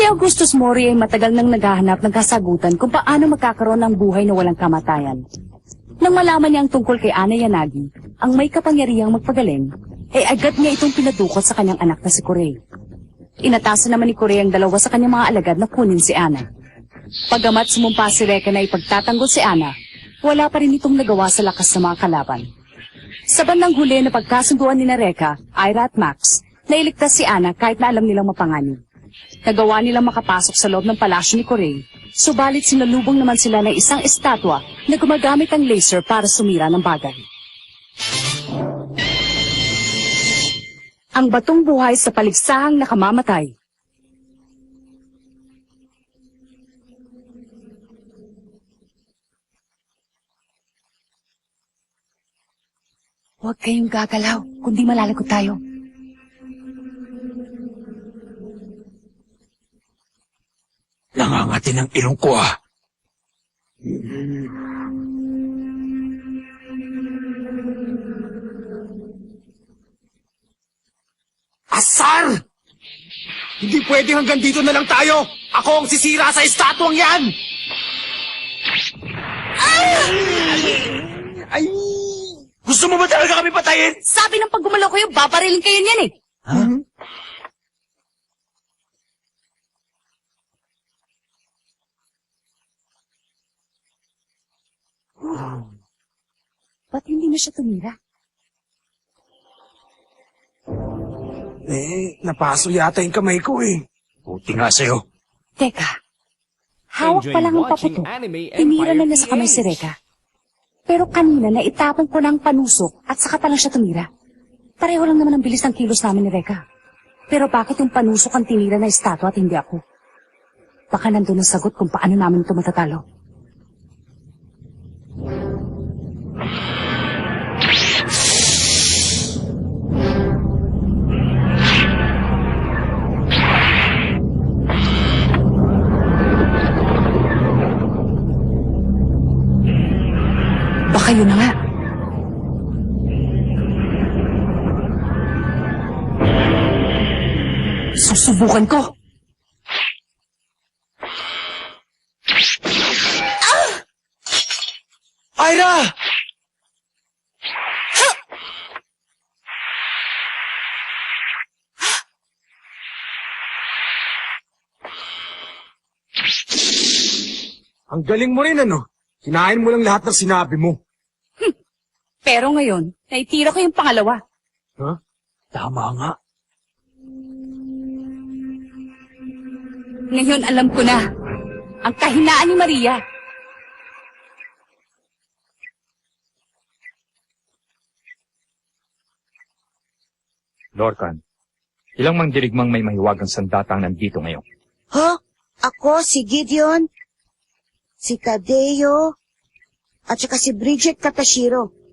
Si Augustus Mori ay matagal nang naghahanap ng kasagutan kung paano magkakaroon ng buhay na walang kamatayan. Nang malaman niya ang tungkol kay Ana Yanagi, ang may kapangyarihang magpagaling, ay agad niya itong pinadukot sa kanyang anak na si Kurei. Inatasan naman ni Kurei ang dalawa sa kanyang mga alagad na kunin si Ana. Pagamat sumumpa si Reka na ipagtatanggol si Ana, wala pa rin itong nagawa sa lakas ng mga kalaban. Sa bandang huli na pagkasunduan ni Reka, Ira at Max, nailigtas si Ana kahit na alam nilang mapanganib. Nagawa nilang makapasok sa loob ng palasyo ni Kurei, subalit sinalubong naman sila ng isang estatwa na gumagamit ang laser para sumira ng bagay. Ang batong buhay sa paligsahang nakamamatay. Huwag kayong gagalaw, kundi malalagot tayo. Nangangati ng ilong ko ah. Asar! Hindi pwede hanggang dito na lang tayo! Ako ang sisira sa estatwang yan! Ay! Gusto mo ba talaga kami patayin? Sabi ng pag gumalaw kayo, babarilin kayo niyan eh. Ha? Ba't hindi na siya tumira? Napaso yata yung kamay ko eh. Buti nga sa'yo. Teka, hawak pa lang ang paputok. Tinira na niya sa kamay si Reka. Pero kanina naitapon ko ng panusok at saka pa lang siya tumira. Pareho lang naman ang bilis ng kilos namin ni Reka. Pero bakit yung panusok ang tinira na estatwa at hindi ako? Baka nandun ang sagot kung paano namin ito matatalo. Baka yun na nga. Susubukan ko. Ira! Ang galing mo rin ano? Kinain mo lang lahat ng sinabi mo. Pero ngayon, naitira ko yung pangalawa. Huh? Tama nga. Ngayon alam ko na. Ang kahinaan ni Maria. Lorcan, ilang mangdirigmang may mahiwagang sandatang nandito ngayon? Huh? Ako, si Gideon, si Tadeo, at saka si Bridget Katashiro.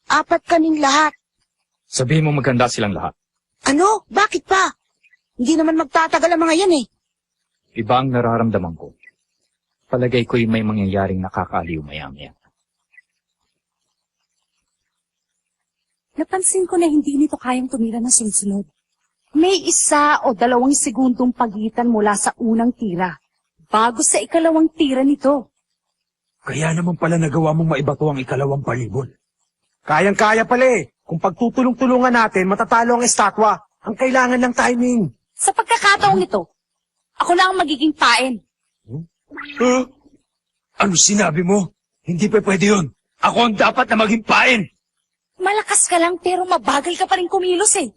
4 kaming lahat. Sabihin mo maganda silang lahat. Ano? Bakit pa? Hindi naman magtatagal ang mga yan eh. Iba ang nararamdaman ko. Palagay ko'y may mangyayaring nakakaaliw maya-maya. Napansin ko na hindi nito kayang tumira ng sunod. May 1 o 2 segundong pagitan mula sa unang tira, bago sa ikalawang tira nito. Kaya naman pala nagawa mong maibato ang ikalawang palibol. Kayang-kaya pala eh. Kung pagtutulong-tulungan natin, matatalo ang estatwa. Ang kailangan ng timing. Sa pagkakataong ito, ako na ang magiging pain. Huh? Ano sinabi mo? Hindi pa pwede yun. Ako ang dapat na maging pain. Malakas ka lang pero mabagal ka pa rin kumilos eh.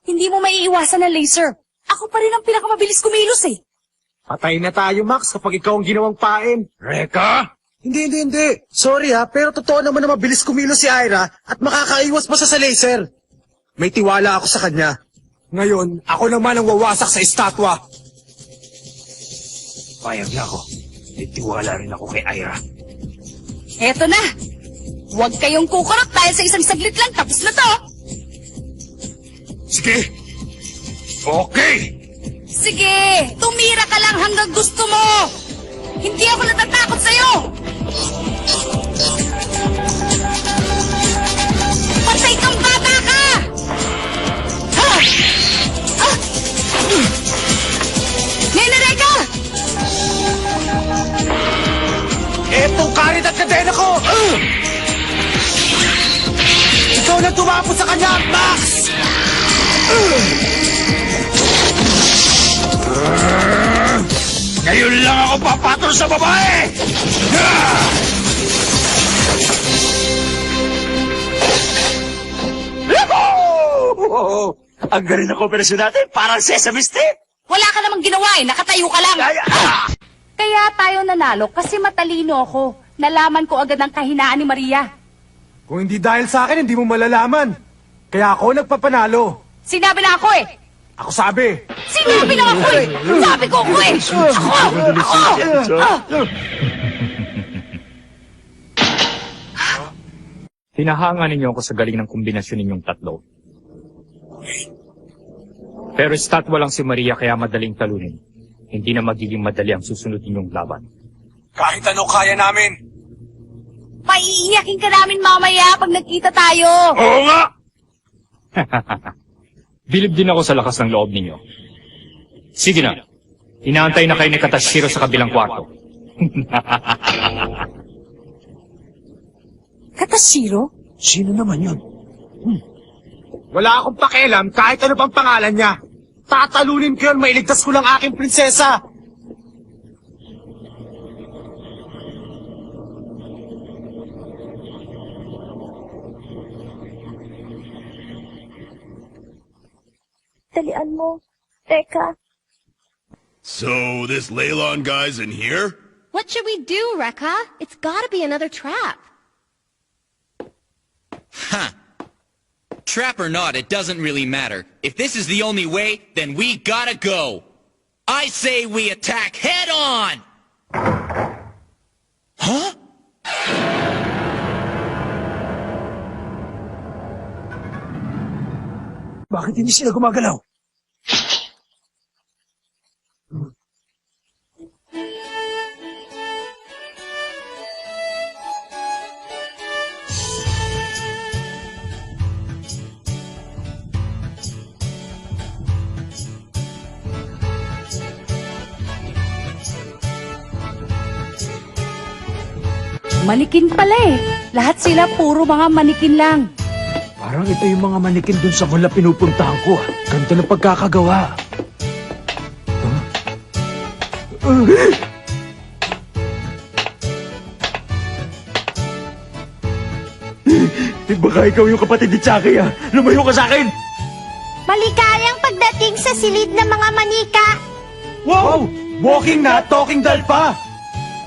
Hindi mo maiiwasan ng laser. Ako pa rin ang pinakamabilis kumilos eh. Patay na tayo, Max, kapag ikaw ang ginawang pain. Reka? Hindi. Sorry pero totoo naman na mabilis kumilos si Ira at makakaiwas pa sa laser. May tiwala ako sa kanya. Ngayon, ako naman ang wawasak sa estatwa. Payag na ako. May tiwala rin ako kay Ira. Eto na. Huwag kayong kukurot dahil sa isang saglit lang tapos na to. Sige. Okay. Sige, tumira ka lang hanggang gusto mo. Hindi ako natatakot sa'yo. Patay kang bata ka! Ha! Ah! ang kadena ko! Ikaw na tumapo sa kanya, Max! Ngayon lang ako papatol sa babae! Yahoo! Ang galing ng operasyon natin, parang Sesame Street! Wala ka namang ginawa eh, nakatayo ka lang. Kaya tayo nanalo kasi matalino ako. Nalaman ko agad ang kahinaan ni Maria. Kung hindi dahil sa akin, hindi mo malalaman. Kaya ako nagpapanalo. Sinabi na ako eh. Ako sabi. Sinabi na ako eh. Sabi ko ako eh. Ako! Hinahanga ninyo ako sa galing ng kombinasyon ninyong tatlo. Pero estatwa lang si Maria kaya madaling talunin. Hindi na magiging madali ang susunod ninyong laban. Kahit ano kaya namin. Maiiyakin ka namin mamaya pag nagkita tayo. Oo nga! Bilib din ako sa lakas ng loob ninyo. Sige na. Inaantay na kayo ni Katashiro sa kabilang kwarto. Katashiro? Sino naman yun? Wala akong pakialam kahit ano pang pangalan niya. Tatalunin ko yun, mailigtas ko lang aking prinsesa. Dalian mo. Teka. So, this Leylon guy's in here? What should we do, Rekha? It's gotta be another trap. Huh. Trap or not, it doesn't really matter. If this is the only way, then we gotta go. I say we attack head on! Huh? Bakit hindi sila gumagalaw? Manikin pala eh. Lahat sila puro mga manikin lang. Parang ito yung mga manikin dun sa mula pinupuntahan ko. Ganda ng pagkakagawa. Baka ikaw yung kapatid ni Chucky ah. Lumayo ka sa akin! Maligayang pagdating sa silid ng mga manika. Wow! Walking na, talking doll pa!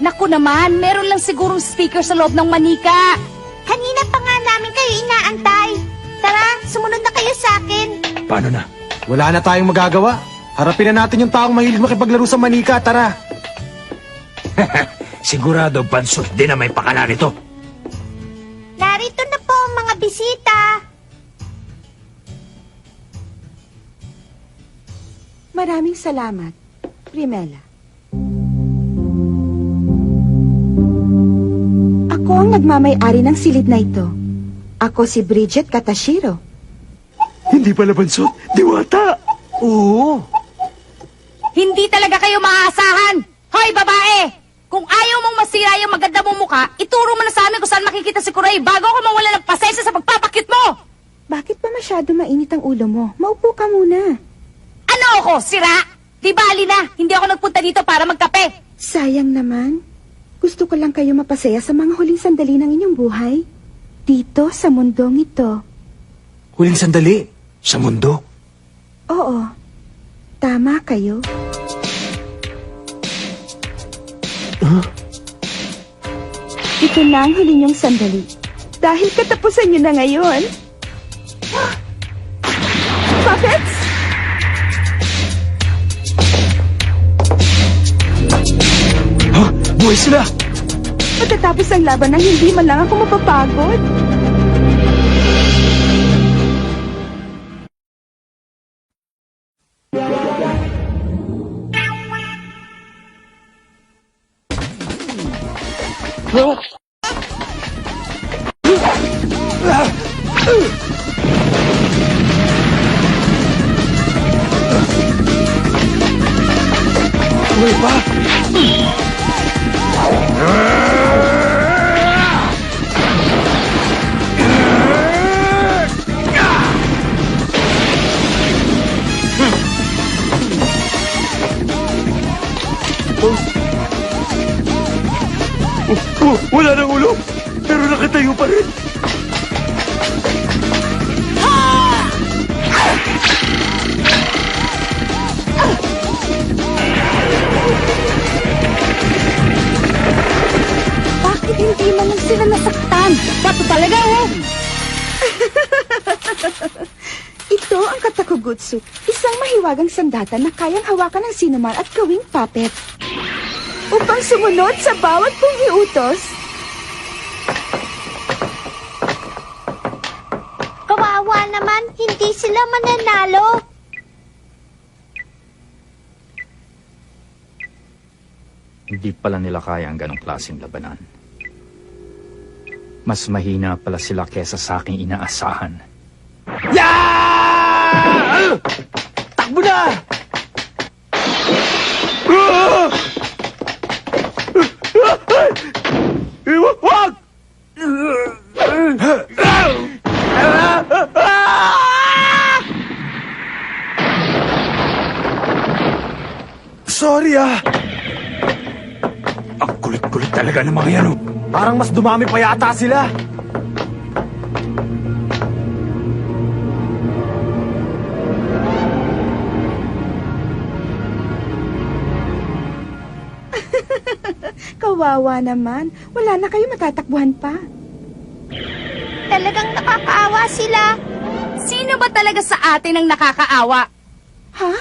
Naku naman, meron lang sigurong speaker sa loob ng manika. Kanina pa nga namin kayo inaantay. Tara, sumunod na kayo sa akin. Paano na? Wala na tayong magagawa. Harapin na natin yung taong mahilig makipaglaro sa manika, tara! Sigurado, bansot din na may pakala nito. Narito na po ang mga bisita. Maraming salamat, Primela. Ako ang nagmamay-ari ng silid na ito. Ako si Bridget Katashiro. Hindi pala bansot, diwata! Oo! Hindi talaga kayo maaasahan. Hoy, babae! Kung ayaw mong masira yung maganda mong mukha, ituro mo na sa amin kung saan makikita si Kuray bago ako mawala ng pasensya sa pagpapakit mo! Bakit ba masyado mainit ang ulo mo? Maupo ka muna. Ano ako, sira? Di bali na, hindi ako nagpunta dito para magkape. Sayang naman. Gusto ko lang kayo mapasaya sa mga huling sandali ng inyong buhay. Dito sa mundong ito. Huling sandali, sa mundo. Oo. Tama kayo. Ito na ang huli niyong sandali. Dahil katapusan niyo na ngayon. Puppets! Ha? Buhay sila! Matatapos ang laban na hindi man lang ako mapapagod. Buhay pa! Wala nang ulo, pero nakatayo pa rin. Bakit hindi man lang sila nasaktan? Bato talaga, oh! Ito ang Katakugutsu, isang mahiwagang sandata na kayang hawakan ng sinuman at gawing puppet. Upang sumunod sa bawat kong iutos, Kawawa naman, hindi sila mananalo. Hindi pala nila kaya ang ganong klaseng labanan. Mas mahina pala sila kesa sa aking inaasahan. Takbo na! Wag! Sorry Ang kulit-kulit talaga ng mga yan, oh. Parang mas dumami pa yata sila. kawawa naman. Wala na kayo matatakbuhan pa. Talagang nakakaawa sila. Sino ba talaga sa atin ang nakakaawa? Ha?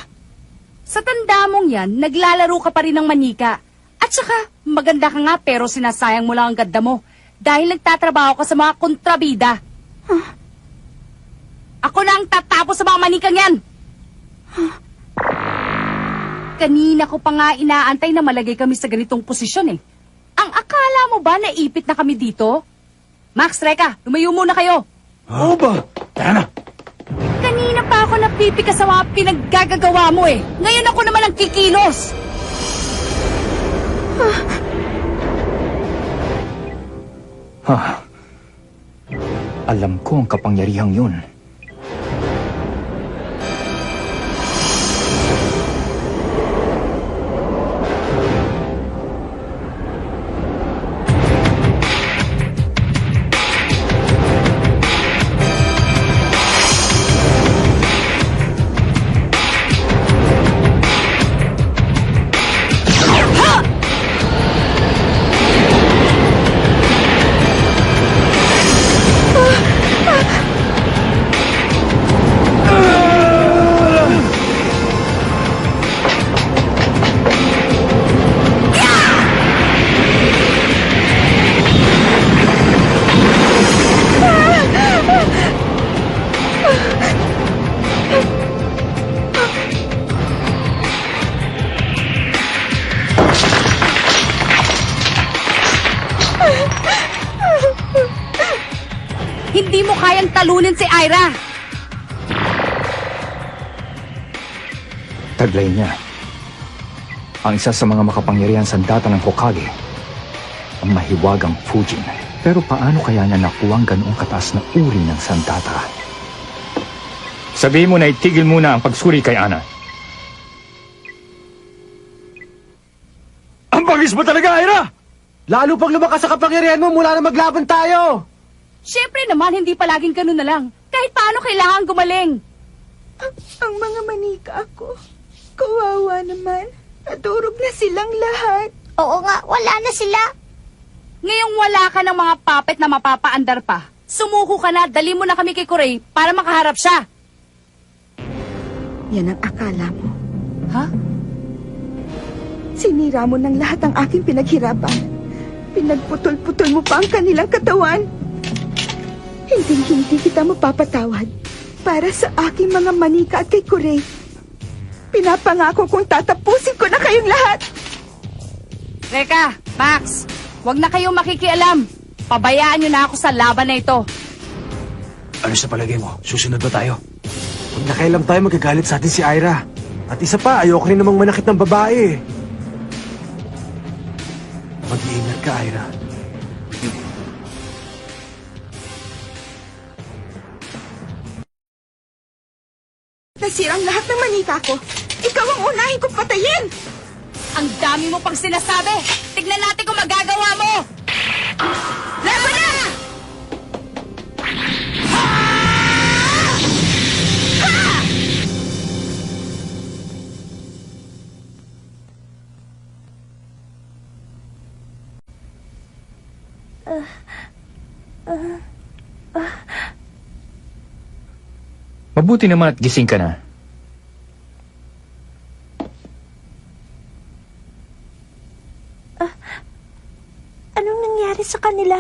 Sa tanda mong yan, naglalaro ka pa rin ng manika. At saka, maganda ka nga pero sinasayang mo lang ang ganda mo dahil nagtatrabaho ka sa mga kontrabida. Ako na ang tatapos sa mga manikang yan! Kanina ko pa nga inaantay na malagay kami sa ganitong posisyon eh. Ang akala mo ba naipit na kami dito? Max, Reka, lumayo muna kayo. Oo ba? Tara na! Kanina pa ako napipika sa mga pinaggagagawa mo eh. Ngayon ako naman ang kikilos. Alam ko ang kapangyarihang yun. Hindi mo kayang talunin si Ira. Taglay niya. Ang isa sa mga makapangyarihan sandata ng Hokage. Ang mahiwagang Fujin. Pero paano kaya niya nakuha ang ganoong kataas na uri ng sandata? Sabihin mo na itigil muna ang pagsuri kay Ana. Ang bangis mo talaga, Ira! Lalo pang lumakas sa kapangyarihan mo mula na maglaban tayo! Siyempre naman, hindi palaging ganun na lang. Kahit paano kailangan gumaling. Ang mga manika ako. Kawawa naman. Nadurog na silang lahat. Oo nga, wala na sila. Ngayong wala ka ng mga puppet na mapapaandar pa, sumuko ka na, dali mo na kami kay Kuray para makaharap siya. Yan ang akala mo. Ha? Sinira mo ng lahat ang aking pinaghirapan. Pinagputol-putol mo pa ang kanilang katawan. Hindi kita mapapatawad para sa aking mga manika at kay Kuray. Pinapangako kong tatapusin ko na kayong lahat. Reka, Max, wag na kayong makikialam. Pabayaan nyo na ako sa laban na ito. Ano sa palagay mo? Susunod ba tayo? Pag nakailam tayo, magagalit sa atin si Ira. At isa pa, ayoko rin namang manakit ng babae. Mag-iingat ka, Ira. Nasirang lahat ng manika ko. Ikaw ang unahin kong patayin. Ang dami mo pang sinasabi! Tignan natin kung magagawa mo! Laban na! Mabuti naman at gising ka na. Anong nangyari sa kanila?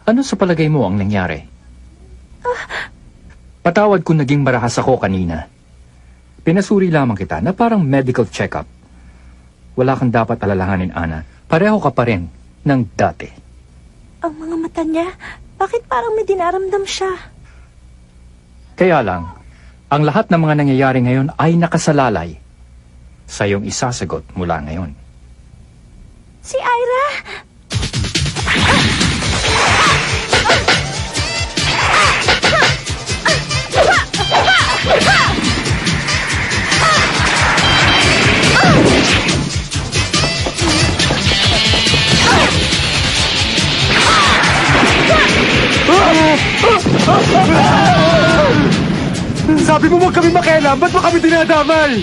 Ano sa palagay mo ang nangyari? Patawad kung naging marahas ako kanina. Pinasuri lamang kita na parang medical check-up. Wala kang dapat alalahanin, Ana. Pareho ka pa rin ng dati. Ang mga mata niya, bakit parang may dinaramdam siya? Kaya lang, ang lahat ng mga nangyayari ngayon ay nakasalalay sa iyong isasagot mula ngayon. Si Ira! Sabi mo huwag kami makialam, ba't mo kami dinadamay?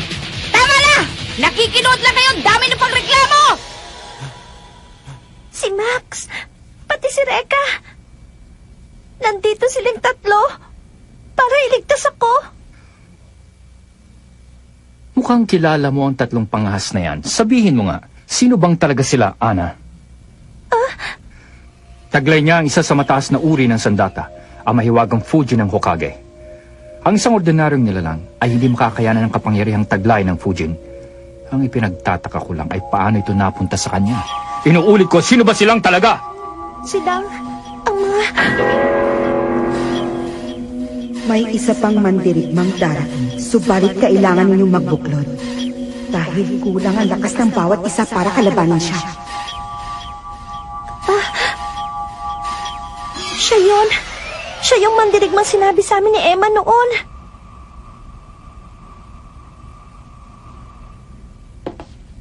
Tama na! Nakikinood lang kayo! Dami ng pagreklamo! Si Max! Pati si Reka! Nandito silang tatlo para iligtas ako. Mukhang kilala mo ang tatlong panghas na yan. Sabihin mo nga, sino bang talaga sila, Ana? Taglay niya ang isa sa mataas na uri ng sandata, ang mahiwagang Fujin ng Hokage. Ang isang ordinaryong nilalang ay hindi makakayanan ng kapangyarihang taglay ng Fujin. Ang ipinagtataka ko lang ay paano ito napunta sa kanya. Inuulit ko, sino ba silang talaga? Silang ang mga... May isa pang mandirigmang darating, subalit kailangan ninyong magbuklod. Dahil kulang ang lakas ng bawat isa para kalabanin siya. Siya yun! Siya yung mandirigmang sinabi sa amin ni Emma noon.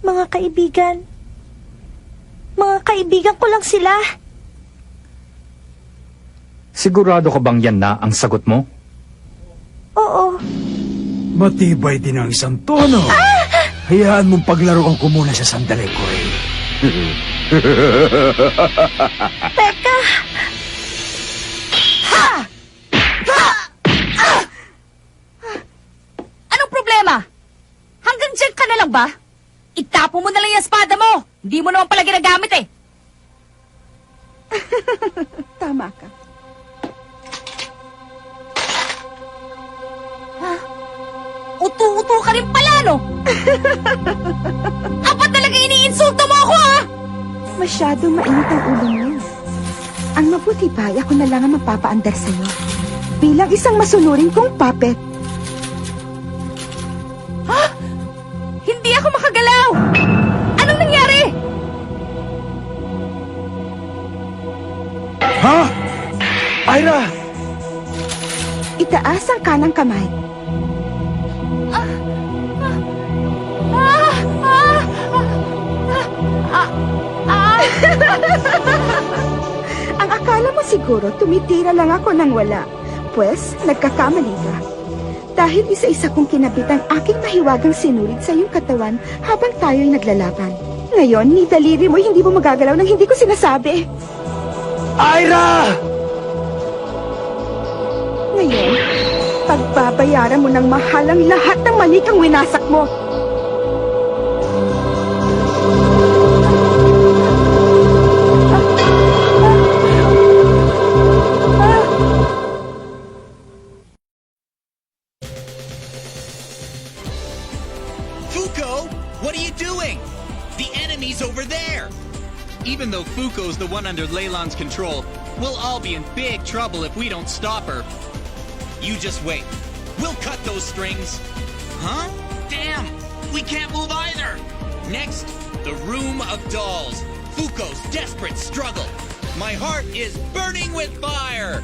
Mga kaibigan ko lang sila. Sigurado ka bang yan na ang sagot mo? Oo. Matibay din ang isang tono. Hayaan mong paglaruan ko muna sa sandali ko eh. Teka! Anong problema? Hanggang dyan ka na lang ba? Itapo mo na lang yung espada mo! Hindi mo naman pala ginagamit eh! Tama ka. Utu-utu ka rin pala, no? Apat talaga iniinsulto mo ako, ha? Masyado mainit ang ulo mo. Ang mabuti pa ay ako na lang ang mapapaandar sa'yo. Bilang isang masunurin kong puppet. Hindi ako makagalaw! Anong nangyari? Ha? Ira! Itaas ang kanang kamay. Ang akala mo siguro tumitira lang ako nang wala. Pwes, nagkakamali ka. Dahil isa-isa kong kinabit ang aking mahiwagang sinurid sa iyong katawan habang tayo'y naglalaban. Ngayon, ni daliri mo hindi mo magagalaw nang hindi ko sinasabi. Ira! Ngayon, pagbabayaran mo ng mahal ang lahat ng mali kang winasak mo. Fuko, what are you doing? The enemy's over there. Even though Fuko's the one under Leyland's control, we'll all be in big trouble if we don't stop her. You just wait. We'll cut those strings. Huh? Damn! We can't move either! Next, the Room of Dolls. Fuko's desperate struggle. My heart is burning with fire!